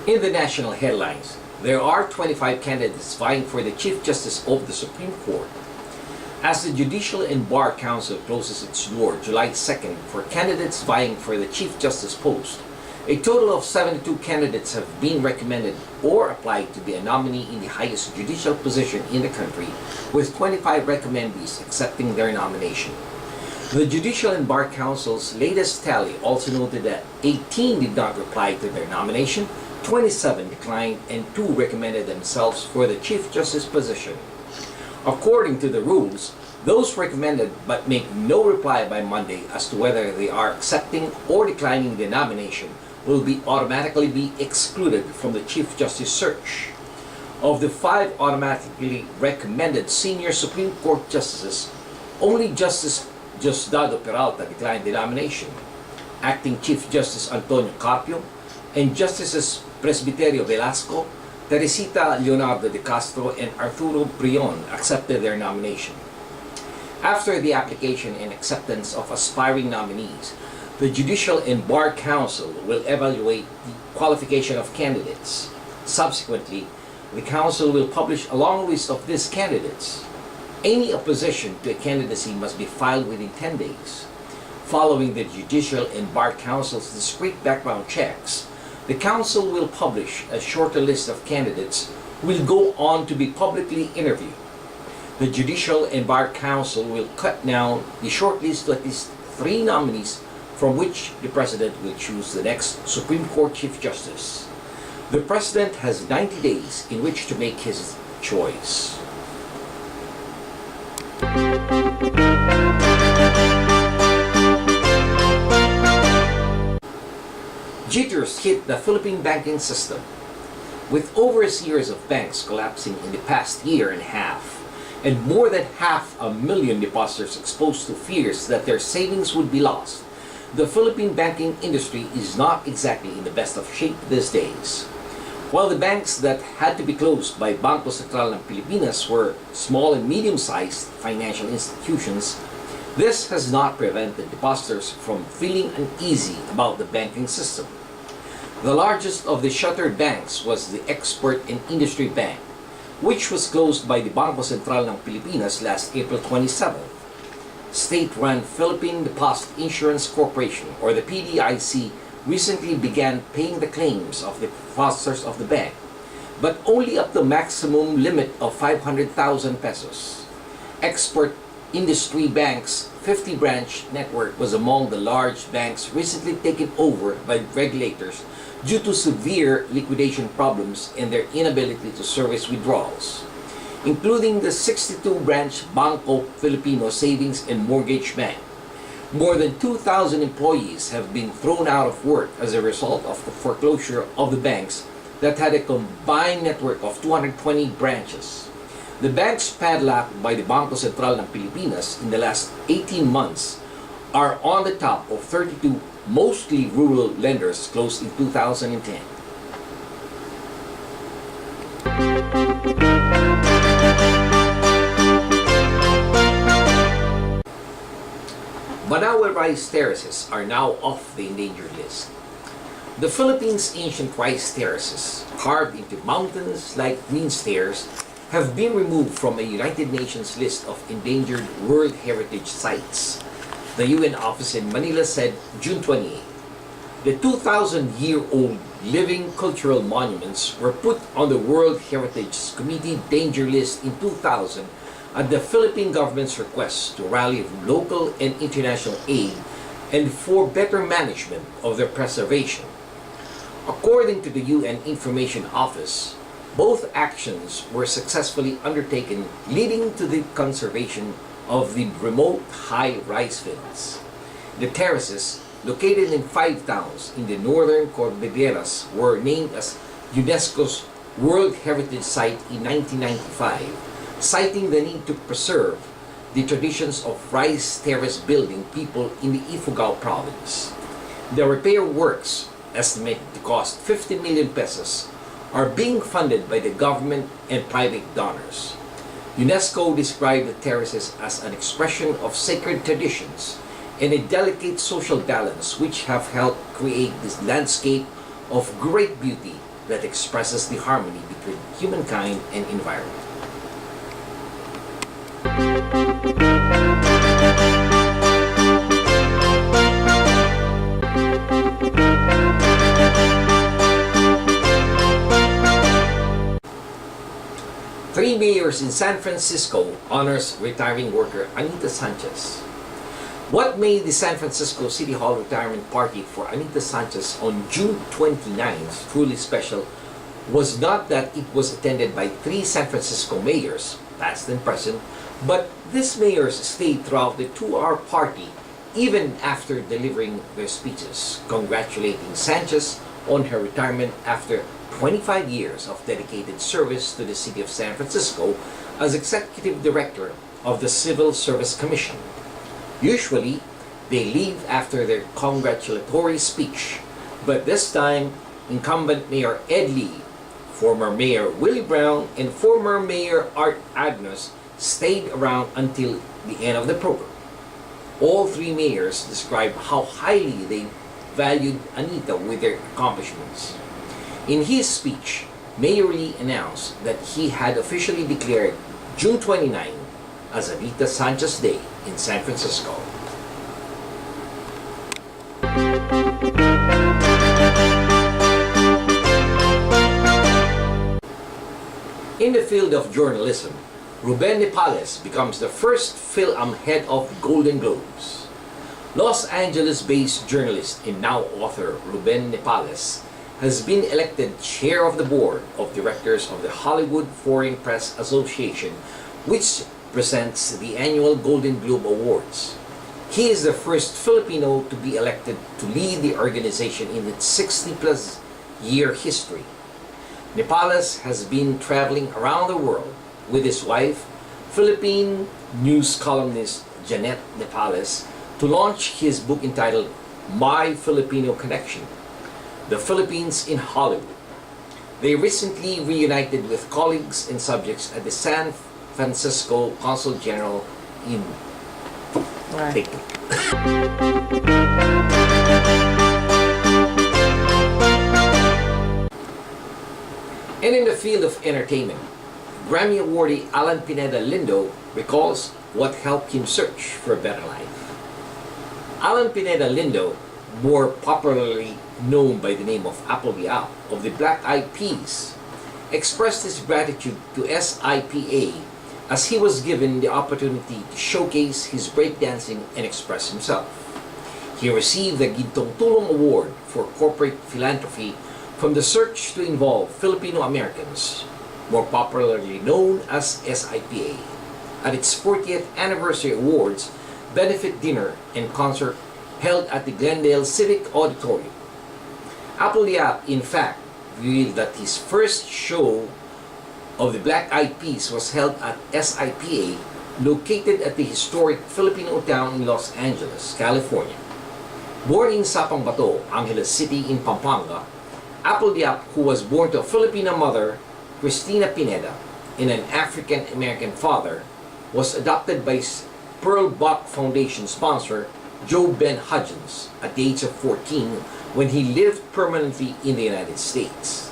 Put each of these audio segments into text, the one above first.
In the national headlines, there are 25 candidates vying for the Chief Justice of the Supreme Court. As the Judicial and Bar Council closes its door July 2nd for candidates vying for the Chief Justice post, a total of 72 candidates have been recommended or applied to be a nominee in the highest judicial position in the country, with 25 recommendees accepting their nomination. The Judicial and Bar Council's latest tally also noted that 18 did not reply to their nomination, 27 declined, and 2 recommended themselves for the Chief Justice position. According to the rules, those recommended but make no reply by Monday as to whether they are accepting or declining the nomination will automatically be excluded from the Chief Justice search. Of the 5 automatically recommended senior Supreme Court justices, only Justice Diosdado Peralta declined the nomination. Acting Chief Justice Antonio Carpio and Justices Presbiterio Velasco, Teresita Leonardo de Castro, and Arturo Prion accepted their nomination. After the application and acceptance of aspiring nominees, the Judicial and Bar Council will evaluate the qualification of candidates. Subsequently, the Council will publish a long list of these candidates. Any opposition to a candidacy must be filed within 10 days. Following the Judicial and Bar Council's discrete background checks, the Council will publish a shorter list of candidates who will go on to be publicly interviewed. The Judicial and Bar Council will cut down the short list to at least 3 nominees from which the President will choose the next Supreme Court Chief Justice. The President has 90 days in which to make his choice. Jitters hit the Philippine banking system. With over a series of banks collapsing in the past year and a half, and more than 500,000 depositors exposed to fears that their savings would be lost, the Philippine banking industry is not exactly in the best of shape these days. While the banks that had to be closed by Bangko Sentral ng Pilipinas were small and medium-sized financial institutions, this has not prevented depositors from feeling uneasy about the banking system. The largest of the shuttered banks was the Export and Industry Bank, which was closed by the Bangko Sentral ng Pilipinas last April 27th. State-run Philippine Deposit Insurance Corporation, or the PDIC, recently began paying the claims of the depositors of the bank, but only up to maximum limit of 500,000 pesos. Export Industry Bank's 50-branch network was among the large banks recently taken over by regulators due to severe liquidation problems and their inability to service withdrawals, including the 62-branch Bangko Filipino Savings and Mortgage Bank. More than 2,000 employees have been thrown out of work as a result of the foreclosure of the banks that had a combined network of 220 branches. The banks padlocked by the Bangko Sentral ng Pilipinas in the last 18 months are on the top of 32 mostly rural lenders closed in 2010. Banawe rice terraces are now off the endangered list. The Philippines' ancient rice terraces, carved into mountains like green stairs, have been removed from a United Nations list of endangered World Heritage Sites. The UN office in Manila said June 28. The 2,000-year-old living cultural monuments were put on the World Heritage Committee danger list in 2000 at the Philippine government's request to rally local and international aid and for better management of their preservation. According to the UN Information Office, both actions were successfully undertaken, leading to the conservation of the remote high rice fields. The terraces, located in 5 towns in the northern Cordilleras, were named as UNESCO's World Heritage Site in 1995, citing the need to preserve the traditions of rice terrace building people in the Ifugao province. The repair works, estimated to cost 50 million pesos, are being funded by the government and private donors. UNESCO described the terraces as an expression of sacred traditions and a delicate social balance which have helped create this landscape of great beauty that expresses the harmony between humankind and environment. Three mayors in San Francisco honors retiring worker Anita Sanchez. What made the San Francisco City Hall retirement party for Anita Sanchez on June 29th truly special was not that it was attended by three San Francisco mayors, past and present, but these mayors stayed throughout the 2-hour party even after delivering their speeches, congratulating Sanchez on her retirement after 25 years of dedicated service to the City of San Francisco as Executive Director of the Civil Service Commission. Usually, they leave after their congratulatory speech, but this time, incumbent Mayor Ed Lee, former Mayor Willie Brown, and former Mayor Art Agnos stayed around until the end of the program. All three mayors described how highly they valued Anita with their accomplishments. In his speech, Mayor Lee announced that he had officially declared June 29 as Anita Sanchez Day in San Francisco. In the field of journalism, Ruben Palace becomes the first film head of Golden Globes. Los Angeles-based journalist and now author Ruben Palace has been elected chair of the board of directors of the Hollywood Foreign Press Association, which presents the annual Golden Globe Awards. He is the first Filipino to be elected to lead the organization in its 60-plus year history. Nepales has been traveling around the world with his wife, Philippine news columnist Janet Nepales, to launch his book entitled My Filipino Connection: The Philippines in Hollywood. They recently reunited with colleagues and subjects at the San Francisco Consul General in And in the field of entertainment, Grammy awardee Alan Pineda Lindo recalls what helped him search for a better life. Alan Pineda Lindo, more popularly known by the name of Appleby-Up of the Black Eyed Peas, expressed his gratitude to SIPA as he was given the opportunity to showcase his breakdancing and express himself. He received the Gintong Tulong Award for Corporate Philanthropy from the Search to Involve Filipino Americans, more popularly known as SIPA, at its 40th Anniversary Awards benefit dinner and concert held at the Glendale Civic Auditorium. Appleby-Up, in fact, revealed that his first show of the Black Eyed Peas was held at SIPA, located at the historic Filipino town in Los Angeles, California. Born in Sapang Bato, Angeles City in Pampanga, Appleby-Up, who was born to a Filipina mother, Cristina Pineda, and an African-American father, was adopted by Pearl Buck Foundation sponsor Joe Ben Hudgens at the age of 14 when he lived permanently in the United States.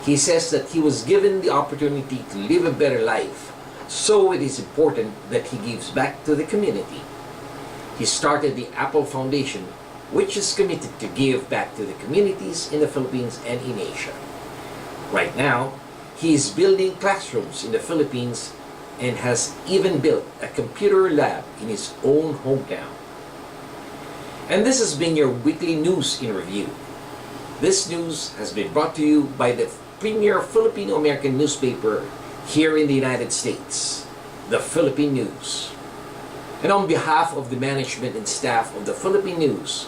He says that he was given the opportunity to live a better life, so it is important that he gives back to the community. He started the Apple Foundation, which is committed to give back to the communities in the Philippines and in Asia. Right now, he is building classrooms in the Philippines and has even built a computer lab in his own hometown. And this has been your weekly news in review. This news has been brought to you by the premier Filipino-American newspaper here in the United States, the Philippine News. And on behalf of the management and staff of the Philippine News,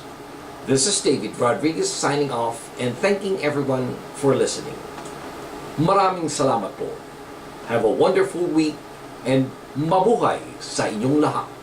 this is David Rodriguez signing off and thanking everyone for listening. Maraming salamat po. Have a wonderful week and mabuhay sa inyong lahat.